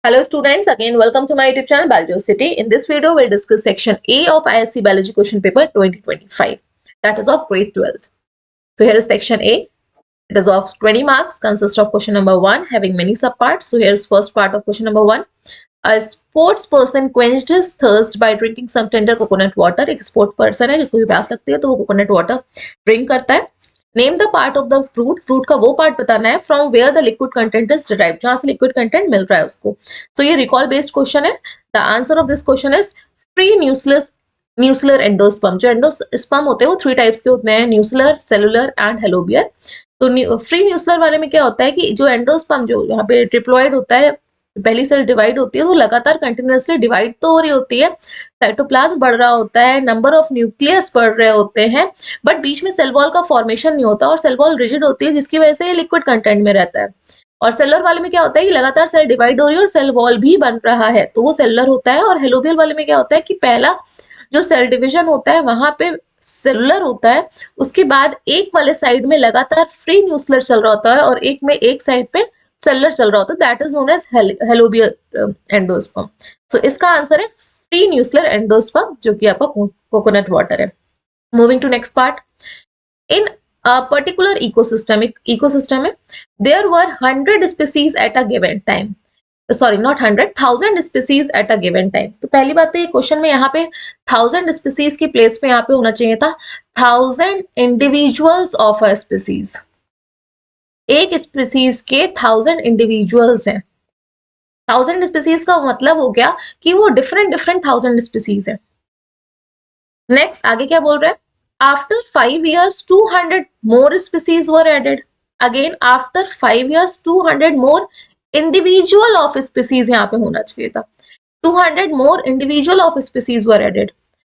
Hello students, again welcome to my YouTube channel Biologicity. In this video, we'll discuss section A of ISC Biology question paper 2025, that is of grade 12. So here is section A. It is of 20 marks, consists of question number 1 having many subparts. So here is first part of question number 1. A sports person quenched his thirst by drinking some tender coconut water. एक sport person है जिसको भी प्यास लगती है तो वो coconut water drink करता है. Name the part of the fruit. Fruit का वो पार्ट बताना है from where the liquid content is derived, जहां से लिक्विड कंटेंट मिल रहा है उसको. सो ये रिकॉल बेस्ड क्वेश्चन है. The answer of this question is free nuclear endosperm. जो एंडोस्पर्म होते हैं वो 3 टाइप्स के होते हैं, न्यूक्लियर, सेलुलर एंड हेलोबियर. तो फ्री न्यूक्लियर वाले में क्या होता है कि जो एंडोस्पर्म जो यहाँ पे ट्रिप्लॉइड होता है, पहली सेल डिवाइड होती है तो लगातार कंटिन्यूअसली डिवाइड तो हो रही होती है, साइटोप्लाज्म बढ़ रहा होता है, नंबर ऑफ न्यूक्लियस बढ़ रहे होते हैं, बट बीच में सेल वॉल का फॉर्मेशन नहीं होता और सेल वॉल रिजिड होती है जिसकी वजह से ये लिक्विड कंटेंट में रहता है. और सेलुलर वाले में क्या होता है कि लगातार सेल डिवाइड हो रही है और सेल वॉल भी बन रहा है तो वो सेलुलर होता है. और हेलोबियल वाले में क्या होता है कि पहला जो सेल डिविजन होता है वहां पे सेलुलर होता है, उसके बाद एक वाले साइड में लगातार फ्री न्यूक्लियर चल रहा होता है और एक में एक साइड पे सेलुलर चल रहा होता है, that is known as helobial endosperm. So इसका आंसर है फ्री न्यूक्लियर एंडोस्पर्म जो कि आपका कोकोनट वाटर है. Moving to next part. In a particular ecosystem, एक ecosystem है, there were 100 species at a given time. Sorry not 100, 1000 species at a given time. तो पहली बात तो ये क्वेश्चन में यहाँ पे 1000 स्पीसीज की प्लेस पे यहाँ पे होना चाहिए था 1000 इंडिविजुअल्स ऑफ अ स्पीसीज. एक स्पीसीज के 1000 इंडिविजुअल्स हैं. 1000 स्पीसीज का मतलब हो गया कि वो डिफरेंट 1000 स्पीसीज है. नेक्स्ट आगे क्या बोल रहा है, after 5 years 200 more species were added. Again after 5 years 200 more individual of species यहाँ पे होना चाहिए था. 200 more individual of species were added.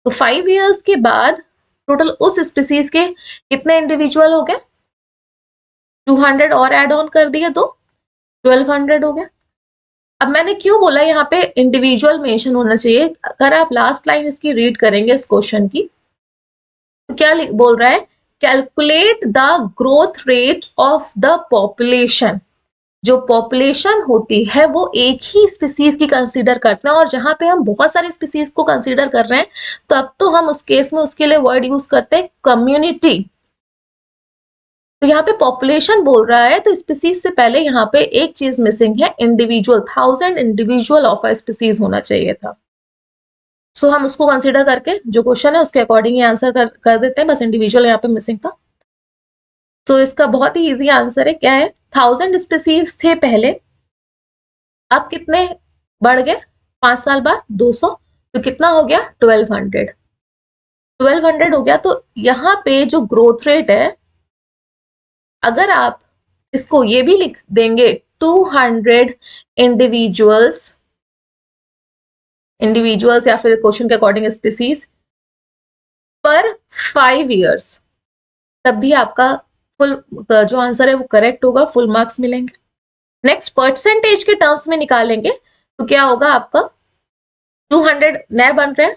तो 5 years के बाद टोटल उस स्पीसीज के कितने इंडिविजुअल हो गए, 200 और एड ऑन कर दिए तो 1200 हो गया. अब मैंने क्यों बोला यहाँ पे इंडिविजुअल मेंशन होना चाहिए, अगर आप लास्ट लाइन इसकी रीड करेंगे इस क्वेश्चन की तो क्या बोल रहा है, calculate the growth rate of the population. जो पॉपुलेशन होती है वो एक ही स्पीसीज की कंसीडर करते हैं और जहां पे हम बहुत सारे स्पीसीज को कंसीडर कर रहे हैं तो अब तो हम उस केस में उसके लिए वर्ड यूज करते हैं कम्युनिटी. तो यहाँ पे पॉपुलेशन बोल रहा है तो स्पीसीज से पहले यहाँ पे एक चीज मिसिंग है, individual. 1000 individual of a species होना चाहिए था. सो हम उसको कंसीडर करके जो क्वेश्चन है उसके अकॉर्डिंग ही आंसर कर देते हैं, बस इंडिविजुअल यहाँ पे मिसिंग था. तो इसका बहुत ही इजी आंसर है, क्या है, 1000 स्पीसीज थे पहले, अब कितने बढ़ गए 5 साल बाद 200, तो कितना हो गया 1200 हो गया. तो यहाँ पे जो ग्रोथ रेट है, अगर आप इसको ये भी लिख देंगे 200 इंडिविजुअल्स या फिर क्वेश्चन के अकॉर्डिंग स्पीसीज पर 5 years, तब भी आपका फुल जो आंसर है वो करेक्ट होगा, फुल मार्क्स मिलेंगे. नेक्स्ट परसेंटेज के टर्म्स में निकालेंगे तो क्या होगा आपका 200 नए बन रहे हैं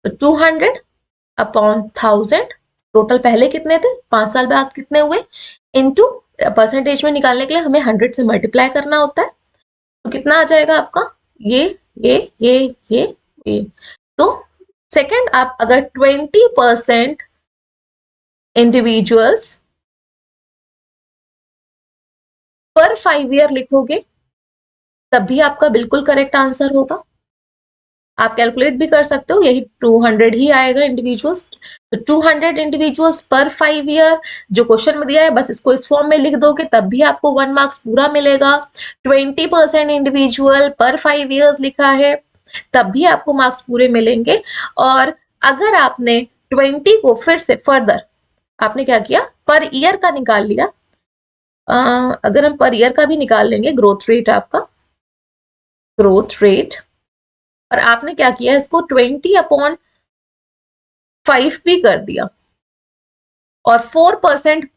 तो 200 अपॉन 1000, टोटल पहले कितने थे 5 साल बाद कितने हुए, इनटू परसेंटेज में निकालने के लिए हमें 100 से मल्टीप्लाई करना होता है. तो कितना आ जाएगा आपका ये. तो सेकंड आप अगर 20% इंडिविजुअल्स पर 5 year लिखोगे तब भी आपका बिल्कुल करेक्ट आंसर होगा. आप कैलकुलेट भी कर सकते हो, यही 200 ही आएगा इंडिविजुअल्स. तो 200 इंडिविजुअल्स पर 5 year जो क्वेश्चन में दिया है बस इसको इस फॉर्म में लिख दोगे तब भी आपको 1 मार्क्स पूरा मिलेगा. 20% इंडिविजुअल पर 5 years लिखा है तब भी आपको मार्क्स पूरे मिलेंगे. और अगर आपने 20 को फिर से फर्दर आपने क्या किया, पर ईयर का निकाल लिया. अगर हम पर ईयर का भी निकाल लेंगे ग्रोथ रेट, आपका ग्रोथ रेट, और आपने क्या किया इसको 20/5 भी कर दिया और 4%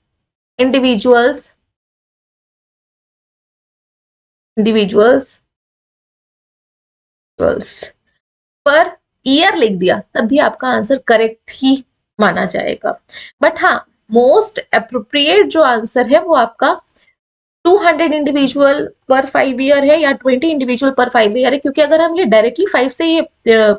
इंडिविजुअल्स पर ईयर लिख दिया तब भी आपका आंसर करेक्ट ही माना जाएगा. बट हाँ, मोस्ट अप्रोप्रिएट जो आंसर है वो आपका 200 इंडिविजुअल पर 5 ईयर है या 20 इंडिविजुअल पर 5 ईयर है, क्योंकि अगर हम ये डायरेक्टली 5 से ये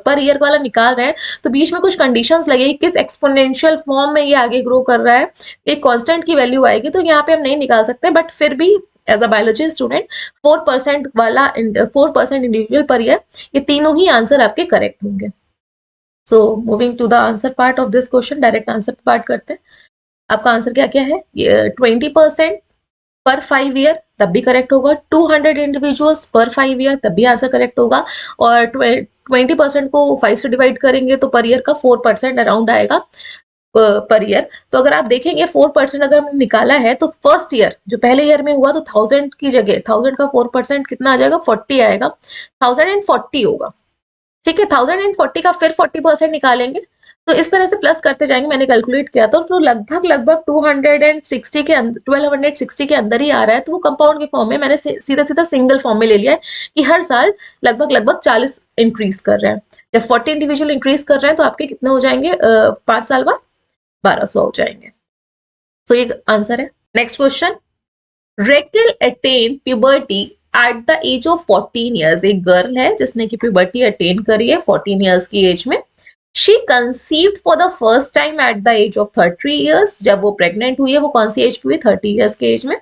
पर ईयर वाला निकाल रहे हैं तो बीच में कुछ कंडीशंस लगेगी, किस एक्सपोनेंशियल फॉर्म में ये आगे ग्रो कर रहा है, एक कांस्टेंट की वैल्यू आएगी, तो यहाँ पे हम नहीं निकाल सकते, बट फिर भी एज अ बायोलॉजी स्टूडेंट 4% वाला 4% इंडिविजुअल पर ईयर, ये तीनों ही आंसर आपके करेक्ट होंगे। So moving to the answer part of this question, direct answer part करते हैं। आपका आंसर क्या क्या है? 20% पर 5 ईयर, तब भी करेक्ट होगा। 200 इंडिविजुअल्स पर 5 ईयर, तब भी आंसर करेक्ट होगा। और 20% को 5 से डिवाइड करेंगे तो पर ईयर का 4% अराउंड आएगा पर ईयर। तो अगर आप देखेंगे 4% अगर हमने निकाला है तो फर्स्ट ईयर जो पहले ईयर में हुआ तो 1000 की जगह 1000 का 4% कितना आ जाएगा? 40 आएगा, 1040 होगा। ठीक है, 1040 का फिर 40% निकालेंगे, तो इस तरह से प्लस करते जाएंगे। मैंने कैलकुलेट किया तो लगभग 260 के अंदर 1260 के अंदर ही आ रहा है। तो वो कंपाउंड के फॉर्म में मैंने सीधा सीधा सिंगल फॉर्म में ले लिया है कि हर साल लगभग 40 इंक्रीज कर रहे हैं। जब 40 इंडिविजुअल इंक्रीज कर रहे हैं तो आपके कितने हो जाएंगे? 5 साल बाद 1200 हो जाएंगे। सो ये आंसर है। Next question, Rachel attain puberty at the age of 14 years. एक गर्ल है जिसने की प्यूबर्टी अटेन करी है 14 ईयर्स की एज में। She conceived for the first time at the age of 30 years. जब वो प्रेग्नेंट हुई है वो कौन सी एज पे हुई? 30 ईयर्स के एज में।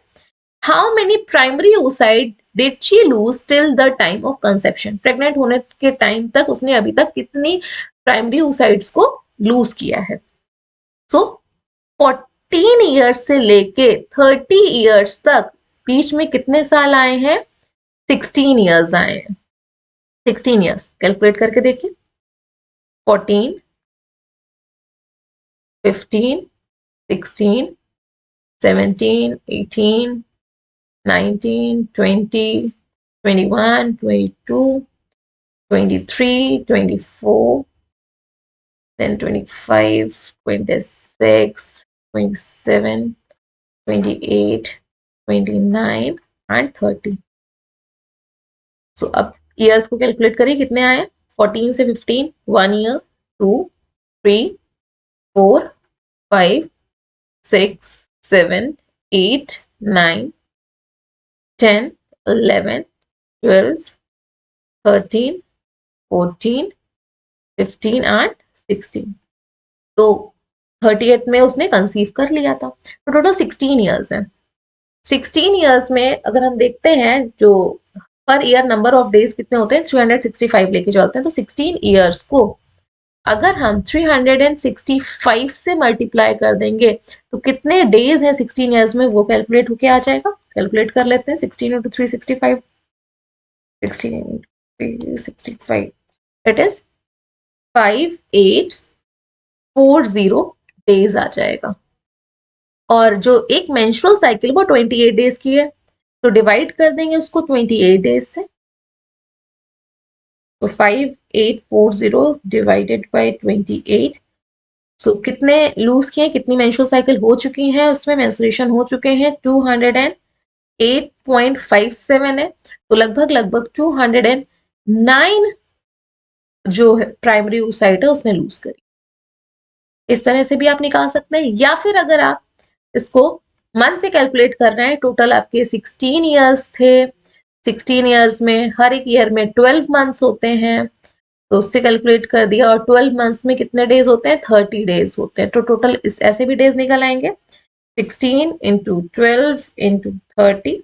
How many primary oocyte did she lose till the time of conception. Pregnant होने के टाइम तक उसने अभी तक कितनी प्राइमरी oocytes को लूज किया है? सो 14 ईयर्स से लेके 30 ईयर्स तक बीच में कितने साल आए हैं? 16 ईयर्स आए हैं। 16 ईयर्स कैलकुलेट करके देखिए। 14, 15, 16, 17, 18, 19, 20, 21, 22, 23, 24, then 25, 26, 27, 28, 29 and 30. सो अब ईयर्स को कैलकुलेट करिए कितने आए? 14 से 15 1 ईयर, 2, 3, 4, 5, 6, 7, 8, 9, 10, 11, 12, 13, 14, 15 एंड 16। तो 30th में उसने कंसीव कर लिया था। तो टोटल 16 ईयर्स है। 16 ईयर्स में अगर हम देखते हैं जो per year number of days कितने होते हैं? 365 लेके चलते हैं। तो 16 ईयर्स को अगर हम 365 से मल्टीप्लाई कर देंगे तो कितने डेज हैं 16 ईयर्स में, वो कैलकुलेट होके आ जाएगा। कैलकुलेट कर लेते हैं। 16 into 365, 16 into 365, it is 5840 days आ जाएगा। और जो एक मेंस्ट्रुअल साइकिल वो 28 डेज की है, तो डिवाइड कर देंगे उसको 28 डेज से। तो 5840 डिवाइडेड बाय 28। सो कितने लूज किए, कितनी मेंस्ट्रुअल साइकिल हो चुकी हैं, उसमें मेंस्ट्रुएशन हो चुके हैं 208.57 है। तो लगभग 209 जो प्राइमरी oocyte है उसने लूज करी। इस तरह से भी आप निकाल सकते हैं, या फिर अगर आप इसको मंथ से कैलकुलेट कर रहे हैं, टोटल आपके 16 ईयर्स थे। 16 ईयर्स में हर एक ईयर में 12 मंथ्स होते हैं, तो उससे कैलकुलेट कर दिया। और 12 मंथ्स में कितने डेज होते हैं? 30 डेज होते हैं। तो टोटल इस ऐसे भी डेज निकल आएंगे 16 into 12 into 30।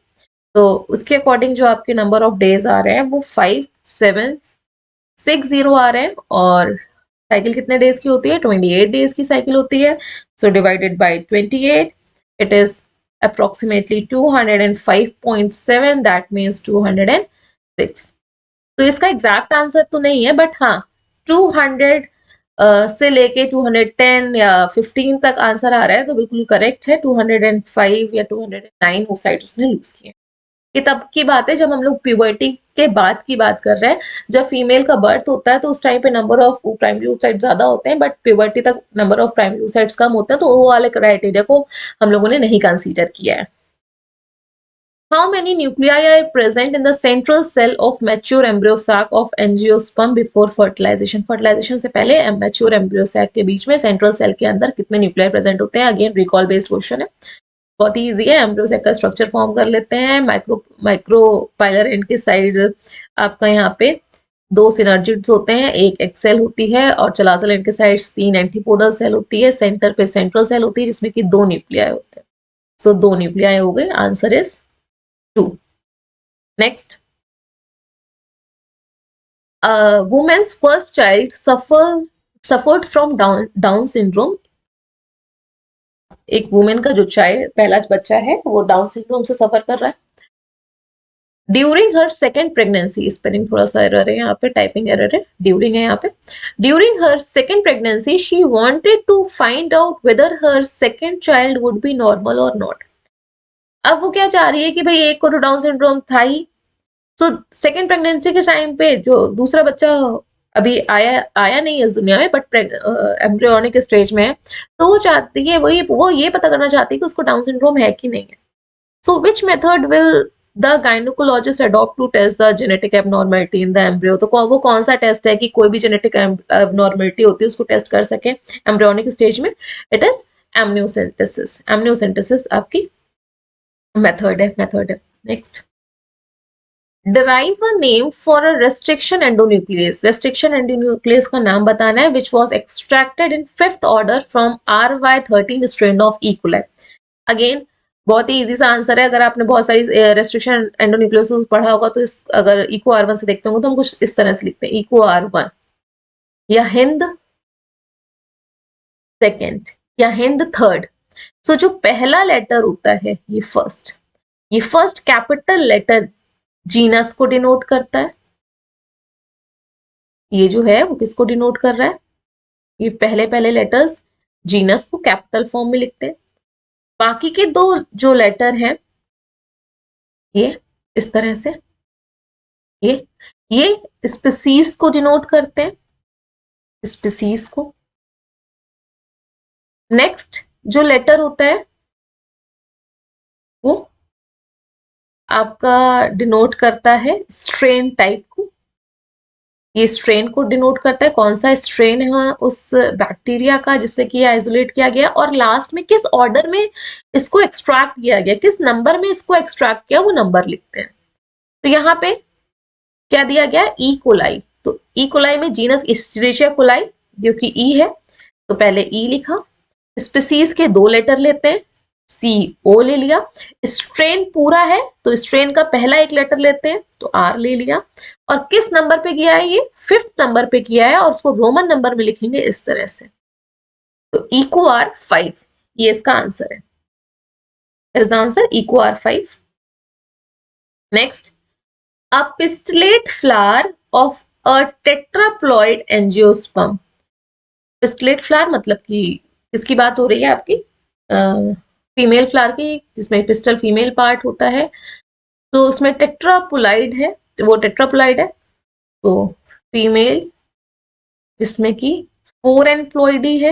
तो उसके अकॉर्डिंग जो आपके नंबर ऑफ डेज आ रहे हैं वो 5760 आ रहे हैं। और साइकिल कितने डेज की होती है? 28 डेज की साइकिल होती है। So divided by 28, it is approximately 205.7, that means 206। तो इसका एग्जैक्ट आंसर तो नहीं है, बट हाँ 200 से लेके 210 या 15 तक आंसर आ रहा है, तो बिल्कुल करेक्ट है। 205 या 209 oocytes उसने लूज किए। ये तब की बात है जब हम लोग प्यूबर्टी के बाद की बात कर रहे हैं। जब फीमेल का बर्थ होता है तो उस टाइम पे नंबर ऑफ प्राइमरी oocytes ज्यादा होते हैं, बट प्यूबर्टी तक नंबर ऑफ प्राइमरी oocytes कम होते हैं, तो वो वाले क्राइटेरिया को हम लोगों ने नहीं कंसीडर किया है। How many nuclei are present in the central cell of mature embryo sac of angiosperm before fertilization? Fertilization से पहले mature embryo sac के बीच में central cell के अंदर कितने nuclei present होते हैं? Again recall based question है। बहुत ही इजी है। एम्ब्रियोसेक का स्ट्रक्चर फॉर्म कर लेते हैं। माइक्रोपाइलर एंड के साइड आपका यहाँ पे 2 सिनर्जिड्स होते हैं, एक एग सेल होती है और चलाजल एंड के साइड 3 एंटीपोडल सेल होती है। सेंटर पे सेंट्रल सेल होती है जिसमें कि 2 न्यूक्लियाई होते हैं। सो 2 न्यूक्लियाई हो गए, answer is 2। Next, women's first child suffered from Down syndrome. एक वुमेन का जो चाइल्ड पहला बच्चा है वो डाउन सिंड्रोम से सफर कर रहा है। During her second pregnancy, spelling थोड़ा सा एरर है यहाँ पे, टाइपिंग एरर है, ड्यूरिंग है यहाँ पे। During her second pregnancy she wanted to find out whether her second child would be normal और नॉट। अब वो क्या चाह रही है कि भाई एक को तो डाउन सिंड्रोम था ही, सो सेकेंड प्रेगनेंसी के टाइम पे जो दूसरा बच्चा अभी आया नहीं इस दुनिया में बट एम्ब्रियोनिक स्टेज में है, तो वो चाहती है वो ये पता करना चाहती है कि उसको डाउन सिंड्रोम है कि नहीं है। So which method will the gynaecologist adopt to test the genetic abnormality in the embryo. तो वो कौन सा टेस्ट है कि कोई भी जेनेटिक एबनॉर्मेलिटी होती है उसको टेस्ट कर सके एम्ब्रियोनिक स्टेज में? It is amniocentesis. एमनियोसेंटेसिस आपकी मेथड है। Next, derive a name for a restriction endonuclease। restriction endonuclease का नाम बताना है, which was extracted in 5th order from RY13 strain of E. coli। Again बहुत ही इजी सा answer है। अगर आपने बहुत सारी रेस्ट्रिक्शन एंडोन्यूक्लियोस पढ़ा होगा तो अगर इको R1 से देखते होंगे तो हम कुछ इस तरह से लिखते हैं, इको R1 या हिंद सेकेंड या हिंद थर्ड। सो जो पहला लेटर होता है ये फर्स्ट कैपिटल लेटर जीनस को डिनोट करता है। ये जो है वो किसको डिनोट कर रहा है? ये पहले लेटर्स जीनस को कैपिटल फॉर्म में लिखते हैं। बाकी के 2 जो लेटर हैं ये इस तरह से, ये स्पीसीज को डिनोट करते हैं, स्पीसीज को। नेक्स्ट जो लेटर होता है वो आपका डिनोट करता है स्ट्रेन टाइप को। ये स्ट्रेन को डिनोट करता है, कौन सा स्ट्रेन है उस बैक्टीरिया का जिससे कि आइसोलेट किया गया, और लास्ट में किस ऑर्डर में इसको एक्सट्रैक्ट किया गया, किस नंबर में इसको एक्सट्रैक्ट किया, वो नंबर लिखते हैं। तो यहाँ पे क्या दिया गया? E coli. तो ई कोलाई में जीनस इस्चेरिचिया कोलाई जो कि ई है, तो पहले ई लिखा। स्पीसीज के 2 लेटर लेते हैं, सी ओ ले लिया। स्ट्रेन पूरा है तो स्ट्रेन का पहला एक लेटर लेते हैं तो आर ले लिया। और किस नंबर पे किया है? ये 5th नंबर पे किया है और उसको रोमन नंबर में लिखेंगे इस तरह से। तो इको R5 ये इसका आंसर है। इज आंसर इको R5। Next, a pistillate flower of a tetraploid angiosperm. Pistillate flower मतलब कि किसकी बात हो रही है आपकी? फीमेल फ्लावर की, जिसमें पिस्टल फीमेल पार्ट होता है। तो उसमें टेट्रापोलाइड है, वो टेट्रापोलाइड है तो फीमेल, जिसमें कि 4 एम्प्लॉयडी है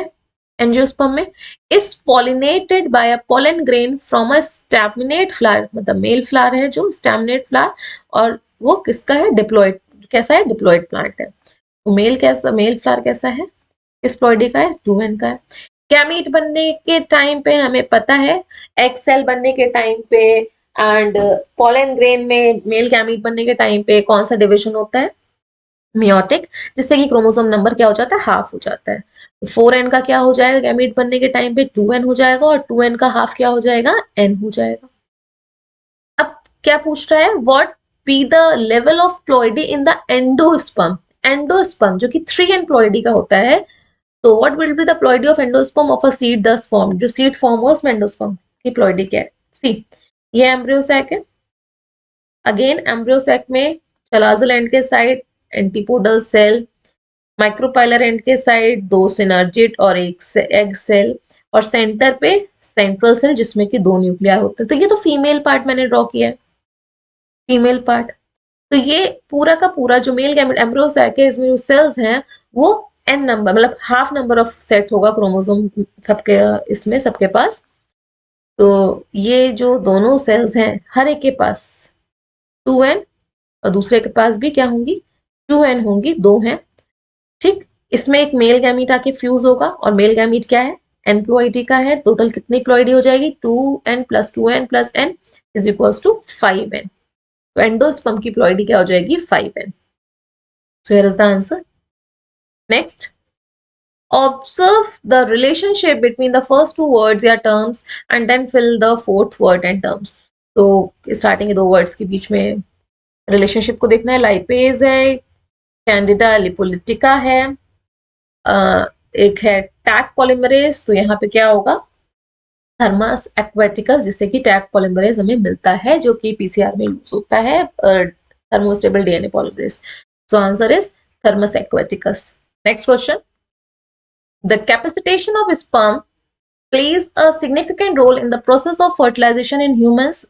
एंजियोस्पर्म में, is pollinated bye a pollen grain from a staminate flower. मतलब मेल फ्लावर है जो स्टैमिनेट फ्लावर, और वो किसका है? डिप्लॉइड। कैसा है? डिप्लॉइड प्लांट है। तो मेल फ्लावर कैसा है? किस प्लॉइडी का है? 2n का है। गैमीट बनने के टाइम पे हमें पता है, एग सेल बनने के टाइम पे एंड पोलन ग्रेन में मेल गैमीट बनने के टाइम पे कौन सा डिवीजन होता है? मियोटिक, जिससे कि क्रोमोसोम नंबर क्या हो जाता है? हाफ हो जाता है। तो 4n का क्या हो जाएगा गैमीट बनने के टाइम पे? 2n हो जाएगा, और 2n का हाफ क्या हो जाएगा? n हो जाएगा। अब क्या पूछ रहा है? What be the level of ploidy in the endosperm. Endosperm जो कि 3n प्लॉइडी का होता है, तो what will be the ploidy of endosperm of a seed दस फॉर्म। जो सीड फॉर्म हो उसमें एंडोस्पर्म की प्लॉइडी क्या है? सी, ये एम्ब्रियोसैक है। अगेन एम्ब्रियोसैक में चलाजल एंड के side antipodal cell, micropylar end के साइड 2 सिनर्जिड और एक एग सेल, और सेंटर पे सेंट्रल सेल जिसमें कि 2 न्यूक्लियाई होते हैं। तो ये तो फीमेल पार्ट मैंने ड्रॉ किया है, फीमेल पार्ट। तो ये पूरा का पूरा जो मेल गैमेट एम्ब्रियोसैक है, इसमें जो सेल्स हैं वो n नंबर, मतलब हाफ नंबर ऑफ सेट होगा क्रोमोसोम सबके, इसमें सबके पास। तो ये जो दोनों सेल्स हैं हर एक के पास 2n, और दूसरे के पास भी क्या होंगी? 2n होंगी, 2 हैं। ठीक, इसमें एक मेल गैमीट आके फ्यूज होगा, और मेल गैमीट क्या है? प्लॉइडी का है, टोटल कितनी प्लॉइडी हो जाएगी 2n + 2n + n = 5n। तो एंडोस्पर्म की प्लॉइडी क्या हो जाएगी 5n। So here is the answer. Next, observe the relationship between the first two words या terms and then fill the fourth word and terms। तो starting के दो words के बीच में रिलेशनशिप को देखना है। लाइपेज है, कैंडिडा लिपोलिटिका है, एक है टैग पॉलीमरेज। तो यहाँ पे क्या होगा थर्मस एक्वेटिकस, जिससे कि टैग पॉलीमरेज हमें मिलता है जो कि पीसीआर में यूज होता है, thermostable DNA polymerase. So answer is Thermus aquaticus. Next question, the capacitation of sperm plays a significant role in the process of fertilization in humans।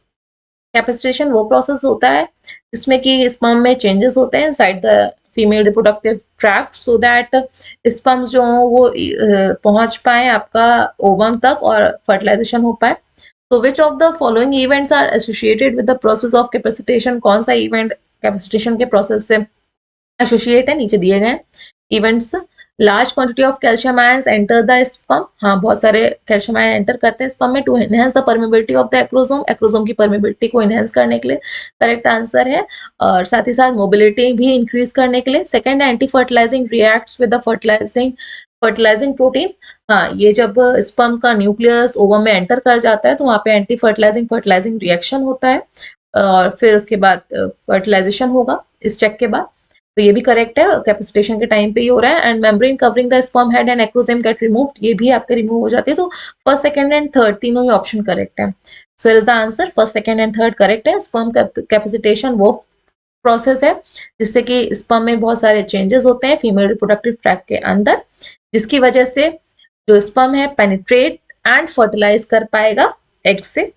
Capacitation वो प्रोसेस होता है जिसमें कि स्पर्म में चेंजेस होते हैं inside the female reproductive tract, so that sperm जो वो पहुंच पाए आपका ओवम तक और फर्टिलाइजेशन हो पाए। तो which of the following events are associated with the process of capacitation. कौन सा इवेंट कैपेसिटेशन के प्रोसेस से एसोसिएट है, नीचे दिए गए events. Large quantity of calcium ions enter the sperm. हाँ, बहुत सारे कैल्शियम आयन एंटर करते हैं स्पर्म में to enhance the permeability of the acrosome. Acrosome की परमेबिलिटी को एनहेंस करने के लिए करेक्ट आंसर है। और साथ ही साथ मोबिलिटी भी इंक्रीज करने के लिए। Second, anti fertilising reacts with the fertilising protein. हाँ, ये जब स्पर्म का न्यूक्लियस ओवम में एंटर कर जाता है तो वहाँ पे एंटी फर्टिलाइजिंग रिएक्शन होता है और फिर उसके बाद फर्टिलाइजेशन होगा इस चेक के बाद। तो ये भी करेक्ट है, कैपेसिटेशन के टाइम पे ही हो रहा है। And membrane covering the sperm head and acrosome get removed, ये भी आपके रिमूव हो जाती है। तो फर्स्ट, सेकंड एंड थर्ड तीनों ही ऑप्शन करेक्ट है। So is the answer first, second and third correct है। स्पर्म कैपेसिटेशन वो प्रोसेस है जिससे कि स्पर्म में बहुत सारे चेंजेस होते हैं फीमेल रिप्रोडक्टिव ट्रैक्ट के अंदर, जिसकी वजह से जो स्पर्म है पेनिट्रेट एंड फर्टिलाइज कर पाएगा एग से,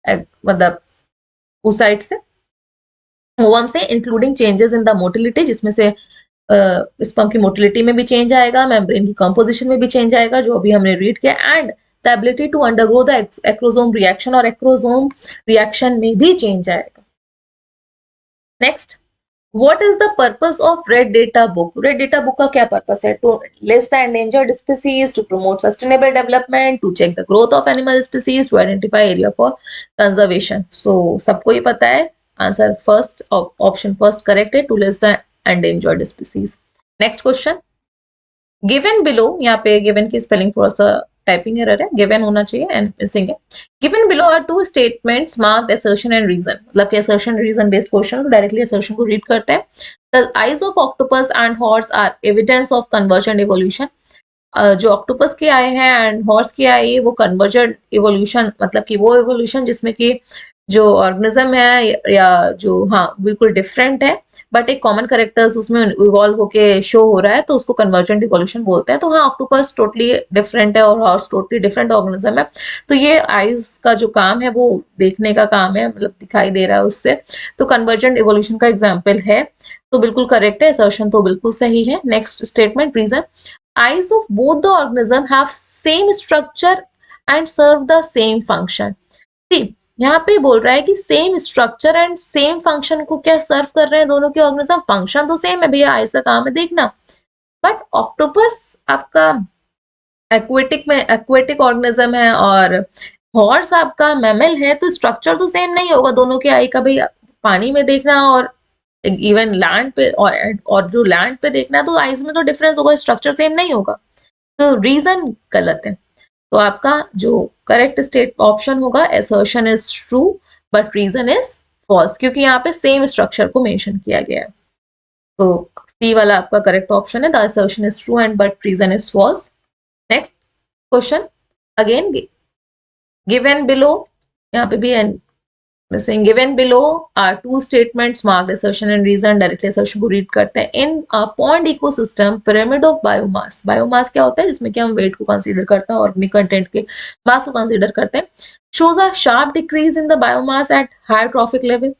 मतलब oocyte से, ओवम से, including changes in the motility, जिसमें से स्पर्म की मोटिलिटी में भी चेंज आएगा, मेम्ब्रेन की कंपोजिशन में भी चेंज आएगा जो अभी हमने रीड किया, and the ability to undergo the acrosome reaction, और एक्रोसोम रिएक्शन में भी चेंज आएगा। Next, what is the purpose of red data book. Red data book का क्या पर्पस है? To list the endangered species, to promote sustainable development, to check the growth of animal species, to identify area for conservation. So सबको ही पता है answer first, option first correct है, to list the endangered species. Next question, given below, यहाँ पे given की spelling थोड़ा सा टाइपिंग एरर है, गिवन होना चाहिए एंड मिसिंग है। Given below are two statements marked assertion and reason, मतलब कि असर्शन रीजन बेस्ड क्वेश्चन, तो डायरेक्टली असर्शन को रीड करते हैं। The eyes of octopus and horse are evidence of convergent evolution. जो ऑक्टोपस के आए हैं एंड हॉर्स के आए वो कन्वर्जेंट इवोल्यूशन, मतलब कि वो इवोल्यूशन जिसमें कि जो ऑर्गेनिज्म है या जो हाँ बिल्कुल डिफरेंट है बट एक कॉमन कैरेक्टर्स उसमें इवॉल्व होके शो हो रहा है, तो उसको कन्वर्जेंट इवोल्यूशन बोलते हैं। तो हाँ, ऑक्टोपस टोटली डिफरेंट है और हॉर्स टोटली डिफरेंट ऑर्गेनिज्म है। तो ये आईज का जो काम है वो देखने का काम है, मतलब दिखाई दे रहा है उससे, तो कन्वर्जेंट इवोल्यूशन का एग्जाम्पल है। तो बिल्कुल करेक्ट है, असर्शन तो बिल्कुल सही है। Next statement, reason, eyes of both the organism have same structure and serve the same function। See, यहाँ पे बोल रहा है कि same structure and same function को क्या सर्व कर रहे हैं दोनों के ऑर्गेनिज्म। फंक्शन तो सेम है भैया, आइस का काम है देखना, बट ऑक्टोपस आपका एक्वेटिक ऑर्गेनिज्म है और हॉर्स आपका मैमल है, तो स्ट्रक्चर तो सेम नहीं होगा दोनों के आई का। भाई पानी में देखना और इवन लैंड पे और जो लैंड पे देखना है, तो आइज में तो डिफरेंस होगा, स्ट्रक्चर सेम नहीं होगा। तो रीजन गलत है। तो आपका जो करेक्ट स्टेट ऑप्शन होगा assertion is true but reason is false, क्योंकि यहाँ पे सेम स्ट्रक्चर को मेंशन किया गया है। तो सी वाला आपका करेक्ट ऑप्शन है, the assertion is true and but reason is false. Next question, again given below, यहाँ पे भी missing, given below are two statements marked assertion and reason, directly assertion को रीड करते हैं। इन pond ecosystem pyramid of biomass, biomass क्या होता है जिसमें कि हम वेट को कंसीडर करते हैं, ऑर्गेनिक कंटेंट के मास को कंसीडर करते हैं। Shows a sharp decrease in the biomass at higher trophic level.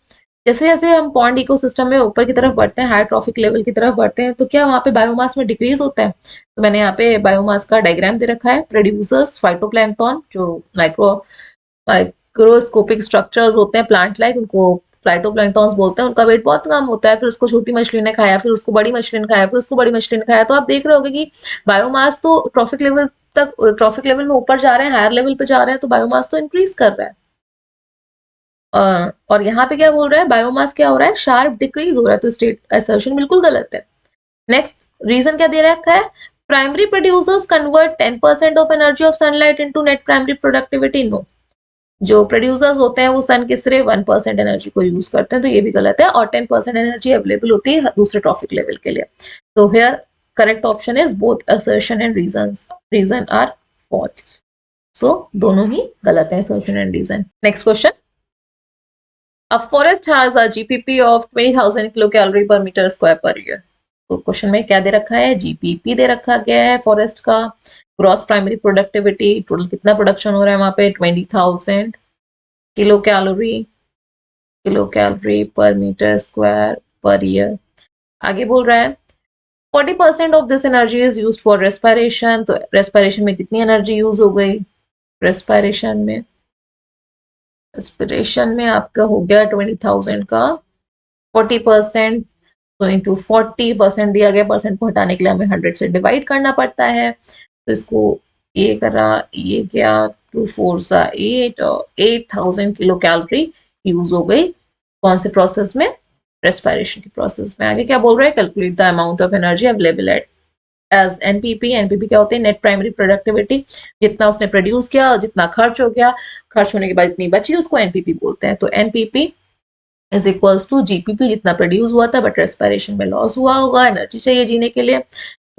जैसे जैसे हम पॉन्ड इकोसिस्टम में ऊपर की तरफ बढ़ते हैं, हायर ट्रॉफिक लेवल की तरफ बढ़ते हैं, तो क्या वहाँ पे बायोमास में डिक्रीज होता है? तो मैंने यहाँ पे बायोमास का डायग्राम दे रखा है। प्रोड्यूसर्स फाइटोप्लैंक्टन, जो माइक्रोस्कोपिक स्ट्रक्चर्स होते हैं प्लांट लाइक, उनको फाइटोप्लैंक्टन्स बोलते हैं, उनका वेट बहुत कम होता है, फिर उसको छोटी मछली ने खाया, फिर उसको बड़ी मछली ने खाया, फिर उसको बड़ी मछली ने खाया। तो आप देख रहे होगे कि बायोमास तो ट्रॉफिक लेवल में ऊपर जा रहे हैं, हायर लेवल पे जा रहे हैं, तो बायोमास तो इंक्रीज कर रहा है। और यहाँ पे क्या बोल रहा है, बायोमास क्या हो रहा है, शार्प डिक्रीज हो रहा है। तो स्टेट असर्शन बिल्कुल गलत है। नेक्स्ट रीजन क्या दे रखा है, primary producers convert 10% of energy of sunlight into net primary productivity. No, जो प्रोड्यूसर्स होते हैं वो सन के सिर्फ 1% एनर्जी को यूज करते हैं, तो ये भी गलत है। और 10% एनर्जी अवेलेबल होती है दूसरे ट्रॉफिक लेवल के लिए। तो here correct option is both assertion and reason are false. So दोनों ही गलत है, assertion and reason. Next question, A forest has a GPP of 20,000 kilocalorie per meter square per year. तो क्वेश्चन में क्या दे रखा है, जीपीपी दे रखा गया है फॉरेस्ट का। ग्रॉस प्राइमरी प्रोडक्टिविटी, टोटल कितना प्रोडक्शन हो रहा है वहां पे, 20,000 kilo calorie per metre square per year. आगे बोल रहा है 40% of this energy is used for respiration. तो रेस्पिरेशन में कितनी एनर्जी यूज हो गई, रेस्पिरेशन में आपका हो गया 20,000 का 40%, तो इंटू 40% दिया गया, परसेंट को हटाने के लिए हमें 100 से डिवाइड करना पड़ता है। तो इसको ये करा, ये क्या, 2 4 8 और 8,000 किलो कैलोरी यूज हो गई। कौन से प्रोसेस में, रेस्पिरेशन की प्रोसेस में। आगे क्या बोल रहा है, calculate the amount of energy available at as NPP. NPP क्या होते हैं, नेट प्राइमरी प्रोडक्टिविटी, जितना उसने प्रोड्यूस किया, जितना खर्च हो गया, खर्च होने के बाद इतनी बची, उसको एनपीपी बोलते हैं। तो NPP is equals to GPP, जितना प्रोड्यूस हुआ था बट रेस्पिरेशन में लॉस हुआ होगा, एनर्जी चाहिए जीने के लिए,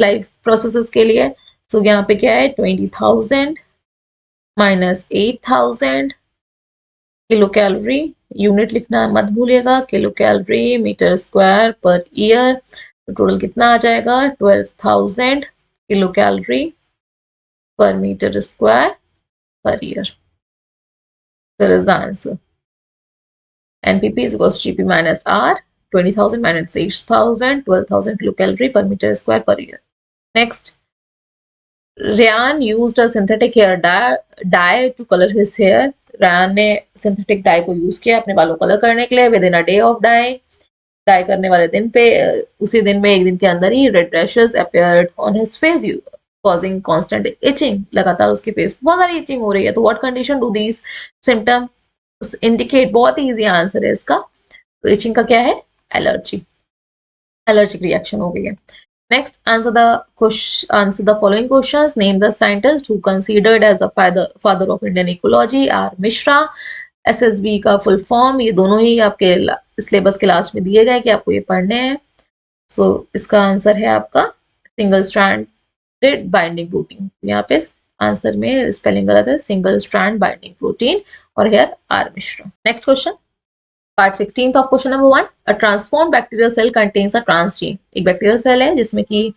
लाइफ प्रोसेसेस के लिए। सो यहाँ पे क्या है, 20,000 माइनस 8,000 किलो कैलोरी, यूनिट लिखना मत भूलिएगा, kilo calorie metre square per year. तो टोटल कितना आ जाएगा, 12,000 kilo calorie per metre square per year. There is the answer. NPP is equals to GP minus R, 20,000 minus 6,000, 12,000 kilocalorie per meter square per year. Next, Ryan used a synthetic hair dye to color his hair. Ryan ने synthetic dye को use किया अपने बालों colour करने के लिए। Within a day of die करने वाले दिन पे, उसी दिन में, एक दिन के अंदर ही red rashes appeared on his face causing constant itching. लगातार उसके फेस पे बहुत सारी इचिंग हो रही है। तो what condition do these symptoms indicate, बहुत ही इजी आंसर है इसका। तो इचिंग का क्या है, एलर्जिक रिएक्शन हो गई है। Next, answer the following questions. Name the scientist who considered as the father of Indian ecology, R Mishra. SSB का फुल फॉर्म, ये दोनों ही आपके सिलेबस के लास्ट में दिए गए कि आपको ये पढ़ने हैं। सो इसका आंसर है आपका सिंगल स्ट्रैंडेड बाइंडिंग प्रोटीन। यहाँ पे आंसर में स्पेलिंग गलत है, सिंगल स्ट्रैंड बाइंडिंग प्रोटीन, और here R Mishra. Next question, part 16 of question number 1। A transform bacterial cell contains a transgene. एक बैक्टीरियल सेल है जिसमें कि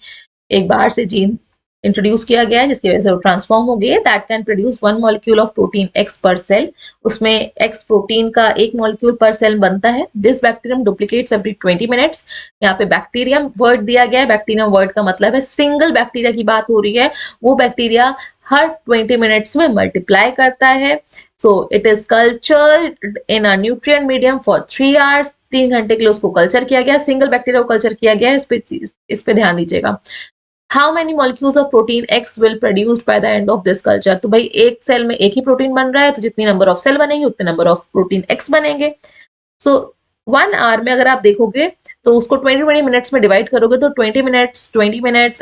एक बाहर से जीन इंट्रोड्यूस किया गया है, जिसकी वजह से वो ट्रांसफॉर्म हो गई है। That can produce 1 molecule of protein x पर सेल। उसमें एक्स प्रोटीन का 1 मॉलिक्यूल पर सेल बनता है। This bacterium duplicates every 20 minutes. यहाँ पे बैक्टीरियम वर्ड दिया गया है। बैक्टीरियम वर्ड का मतलब है सिंगल बैक्टीरिया की बात हो रही है। वो बैक्टीरिया हर 20 मिनट्स में मल्टीप्लाई करता है। So it is cultured in a nutrient medium for 3 hours. 3 घंटे के लिए उसको कल्चर किया गया, सिंगल बैक्टीरिया को कल्चर किया गया है। इस पे ध्यान दीजिएगा। How many molecules of protein X will produced by the end of this culture? तो भाई एक सेल में एक ही प्रोटीन बन रहा है, तो जितनी नंबर ऑफ सेल बनेंगे उतने नंबर ऑफ प्रोटीन X बनेंगे। सो 1 आवर में अगर आप देखोगे तो उसको 20 मिनट्स में डिवाइड करोगे तो 20 मिनट्स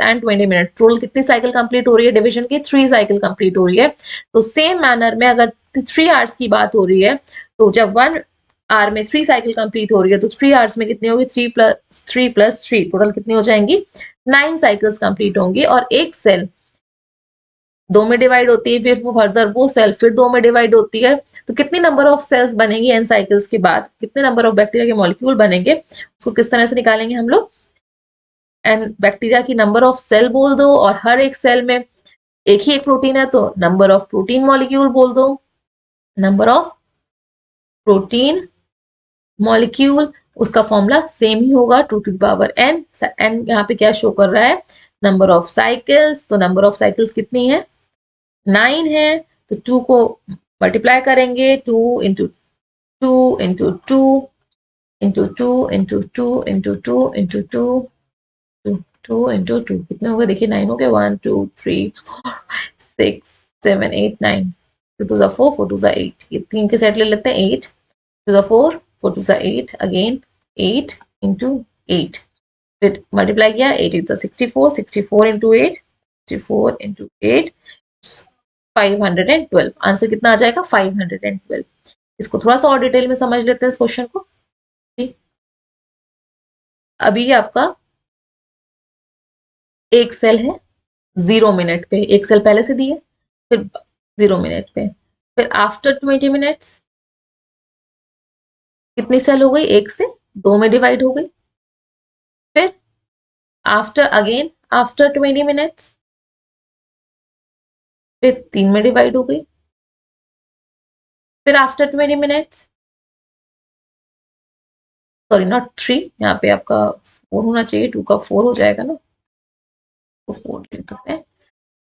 एंड 20 मिनट, टोटल कितनी साइकिल कंप्लीट हो रही है डिवीजन की, 3 साइकिल कंप्लीट हो रही है। तो सेम मैनर में अगर 3 आवर्स की बात हो रही है, तो जब 1 आवर में 3 साइकिल कंप्लीट हो रही है, तो 3 आवर्स में कितनी होगी, 3 प्लस 3 टोटल कितनी हो जाएंगी, 9 साइकिल्स कंप्लीट होंगी। और एक सेल 2 में डिवाइड होती है, फिर वो फर्दर वो सेल फिर 2 में डिवाइड होती है। तो कितनी नंबर ऑफ सेल्स बनेंगी एन साइकिल्स के बाद, कितने नंबर ऑफ बैक्टीरिया के मॉलिक्यूल बनेंगे, उसको किस तरह से निकालेंगे हम लोग। एंड बैक्टीरिया की नंबर ऑफ सेल बोल दो, और हर एक सेल में एक ही एक प्रोटीन है तो नंबर ऑफ प्रोटीन मॉलिक्यूल बोल दो। नंबर ऑफ प्रोटीन मॉलिक्यूल, उसका फॉर्मूला सेम ही होगा, 2 to the power n। n यहाँ पे क्या शो कर रहा है, नंबर ऑफ साइकिल्स। तो नंबर ऑफ साइकिल्स कितनी है, 9 है। तो 2 को मल्टीप्लाई करेंगे, 2 into 2 into 2 into 2 into 2 into 2 into 2 2 into 2 कितने हो गए देखिए 9 हो गए 1 2 3 6 7 8 9 2 2 4 4 2 8 ये तीन के सेट ले लेते हैं 8 2 4 4 2 8 अगेन 8 into 8 फिर मल्टीप्लाई किया 8 8 64 64 into 8 64 into 8 512 आंसर कितना आ जाएगा 512 इसको थोड़ा सा और डिटेल में समझ लेते हैं इस क्वेश्चन को। अभी आपका एक सेल है 0 मिनट पे, एक सेल पहले से दी है, फिर 0 मिनट पे, फिर आफ्टर 20 मिनट्स कितनी सेल हो गई, एक से 2 में डिवाइड हो गई, फिर आफ्टर अगेन आफ्टर 20 मिनट्स फिर 3 में डिवाइड हो गई, फिर आफ्टर 20 मिनट्स सॉरी नॉट 3 यहाँ पे आपका 4 होना चाहिए, 2 का 4 हो जाएगा ना, तो 4 लिख देते हैं,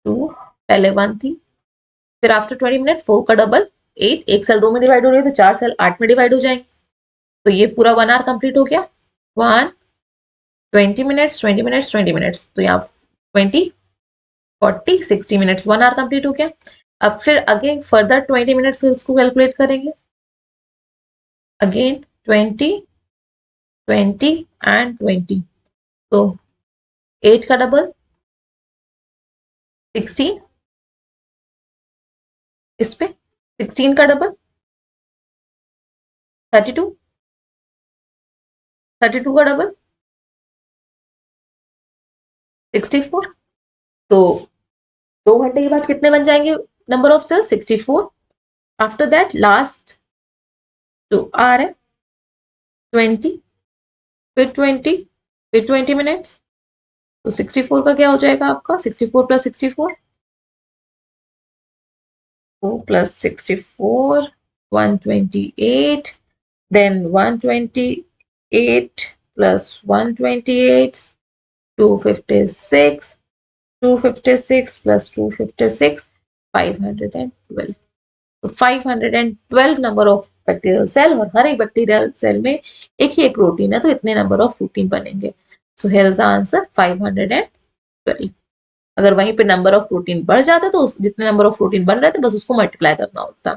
2 पहले 1 थी, फिर आफ्टर 20 मिनट 4 का डबल 8, एक सेल 2 में डिवाइड हो रही है तो 4 सेल 8 में डिवाइड हो जाएंगे, तो ये पूरा 1 आवर कंप्लीट हो गया। 1 20 मिनट्स 20 मिनट्स 20 मिनट्स तो यहाँ 20 40 60 मिनट्स 1 आवर कंप्लीट हो गया। अब फिर अगेन फर्दर 20 मिनट्स इसको कैलकुलेट करेंगे, अगेन 20 20 एंड 20 तो 8 का डबल 16, इस पे 16 का डबल 32 32 का डबल 64, तो 2 घंटे के बाद कितने बन जाएंगे number of cell 64। After that last जो आ रहा है 20 फिर 20 फिर 20 मिनट्स, तो 64 का क्या हो जाएगा आपका 64 plus 64 4 plus 64 128, then 128 plus 128 256 256 plus 256 512, तो 512 नंबर ऑफ बैक्टीरियल सेल, और हर एक बैक्टीरियल सेल में एक ही एक प्रोटीन है तो इतने नंबर ऑफ प्रोटीन बनेंगे। So here is the answer 512। अगर वहीं पे नंबर ऑफ प्रोटीन बढ़ जाता तो जितने नंबर ऑफ प्रोटीन बन रहे थे बस उसको मल्टीप्लाई करना होता।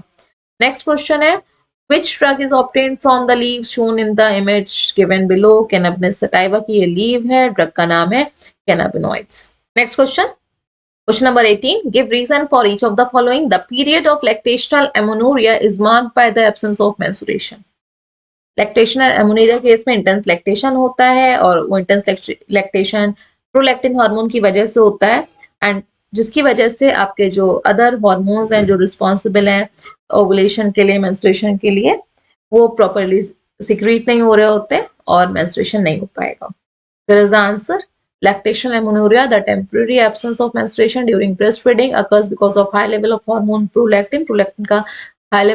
नेक्स्ट क्वेश्चन है which drug is obtained from the leaves shown in the image given below? Cannabis sativa की ये लीव है, ड्रग का नाम है cannabinoids। Next question Question number 18. Give reason for each of the following. The period of lactational amenorrhea is marked by the absence of menstruation. Lactational ammonia case में intense lactation होता है और वो intense lactation prolactin hormone की वजह से होता है, एंड जिसकी वजह से आपके जो अदर हार्मोन्स हैं जो रिस्पॉन्सिबल हैं ओवुलेशन के लिए मेंस्ट्रुएशन के लिए वो प्रॉपरली सिक्रीट नहीं हो रहे होते और मेंस्ट्रुएशन नहीं हो पाएगा। There is the answer. Lactational amenorrhea, the temporary absence of menstruation during breastfeeding occurs because of high level of hormone prolactin. Prolactin का हाई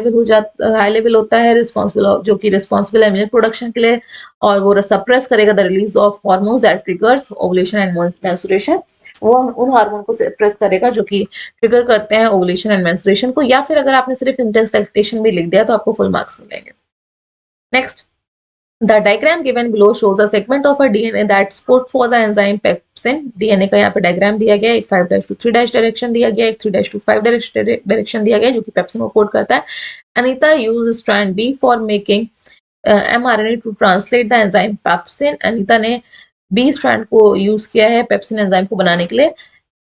लेवल होता है रिस्पॉन्सिबल, जो कि रिस्पॉन्सिबल है मिल्क प्रोडक्शन के लिए, और वो सप्रेस करेगा the release of hormones that triggers ovulation and menstruation. वो उन हार्मोन को सप्रेस करेगा जो कि ट्रिगर करते हैं ओवुलेशन एंड मेंस्ट्रुएशन को, या फिर अगर आपने सिर्फ इंटेंस लैक्टेशन भी लिख दिया तो आपको फुल मार्क्स मिलेंगे। Next, The diagram given below shows a segment of a DNA that's code for the enzyme pepsin. DNA का यहाँ पे डायग्राम दिया गया है, एक 5' to 3' डायरेक्शन दिया गया है, एक 3' to 5 डायरेक्शन दिया गया है जो कि पेप्सिन को कोड करता है। Anita use strand B for making mRNA to translate the enzyme pepsin. Anita ने बी स्ट्रैंड को यूज किया है पेप्सिन एंजाइम को बनाने के लिए,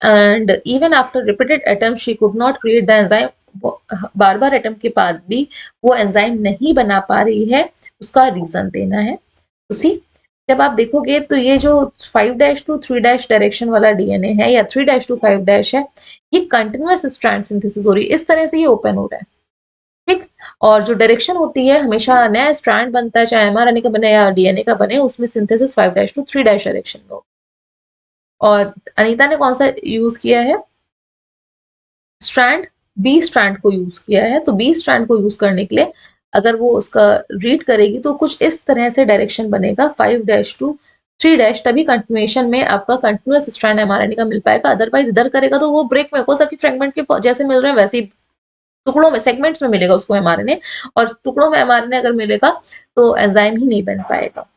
and even after repeated attempt she could not create the enzyme. Bar bar attempt के बाद भी वो एंजाइम नहीं बना पा रही है, उसका रीजन देना है। उसी जब आप देखोगे तो ये जो 5' to 3' डायरेक्शन वाला डीएनए है या 3' to 5' है, ये कंटिन्यूअस स्ट्रैंड सिंथेसिस हो रही है, इस तरह से ये ओपन हो रहा है, ठीक। और जो डायरेक्शन होती है हमेशा नया स्ट्रैंड बनता है, चाहे एमआरएनए का बने या डीएनए का बने, उसमें सिंथेसिस 5' to 3' डायरेक्शन में हो। और अनीता ने कौन सा यूज किया है, स्ट्रैंड बी स्ट्रैंड को यूज किया है। तो बी स्ट्रैंड को यूज करने के लिए अगर वो उसका रीड करेगी तो कुछ इस तरह से डायरेक्शन बनेगा 5' to 3', तभी कंटिन्यूएशन में आपका कंटिन्यूअस स्ट्रैंड एमआरएनए का मिल पाएगा। अदरवाइज इधर करेगा तो वो ब्रेक में हो सकती फ्रेगमेंट के जैसे मिल रहे हैं वैसे ही टुकड़ों में, सेगमेंट्स में मिलेगा उसको एमआरएनए, और टुकड़ों में एमआरएनए अगर मिलेगा तो एंजाइम ही नहीं बन पाएगा।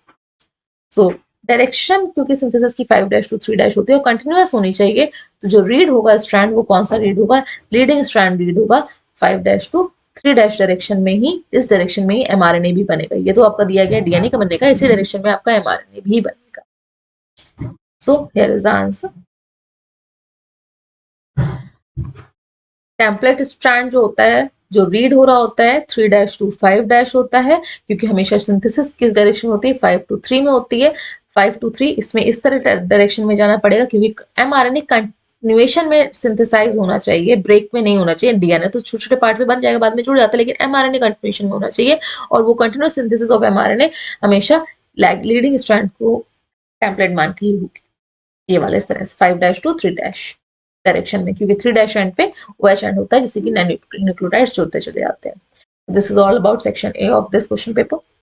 सो डायरेक्शन क्योंकि सिंथेसिस की 5' to 3' होती है और कंटिन्यूअस होनी चाहिए, तो जो रीड होगा स्ट्रैंड वो कौन सा रीड होगा, लीडिंग स्ट्रैंड रीड होगा 5' to 3' डायरेक्शन में ही, इस डायरेक्शन में ही एमआरएनए भी बनेगा। ये तो आपका दिया गया डीएनए का बनने का, इसी डायरेक्शन में आपका एमआरएनए भी बनेगा। So here is the answer. Template strand जो होता है, जो रीड हो रहा होता है 3' to 5' होता है, क्योंकि हमेशा सिंथेसिस किस डायरेक्शन होती है, 5 to 3 में होती है। 5 to 3 इसमें इस तरह डायरेक्शन में जाना पड़ेगा, क्योंकि एमआरएनए कंटिन्यूएशन में सिंथेसाइज होना चाहिए, ब्रेक में नहीं होना चाहिए। डीएनए तो छोटे छोटे पार्ट से बन जाएगा, बाद में जुड़ जाता है, लेकिन एमआरएनए कंटिन्यूएशन में होना चाहिए, और वो कंटिन्यूअस सिंथेसिस ऑफ एमआरएनए हमेशा लीडिंग स्ट्रैंड को टेम्पलेट मान के ही होगी, ये वाले इस तरह से 5' to 3' डायरेक्शन में, क्योंकि 3' एंड पे OH एंड होता है, जिससे कि न्यूक्लियोटाइड्स जुड़ते चले जाते हैं। This is all about section A of this question paper.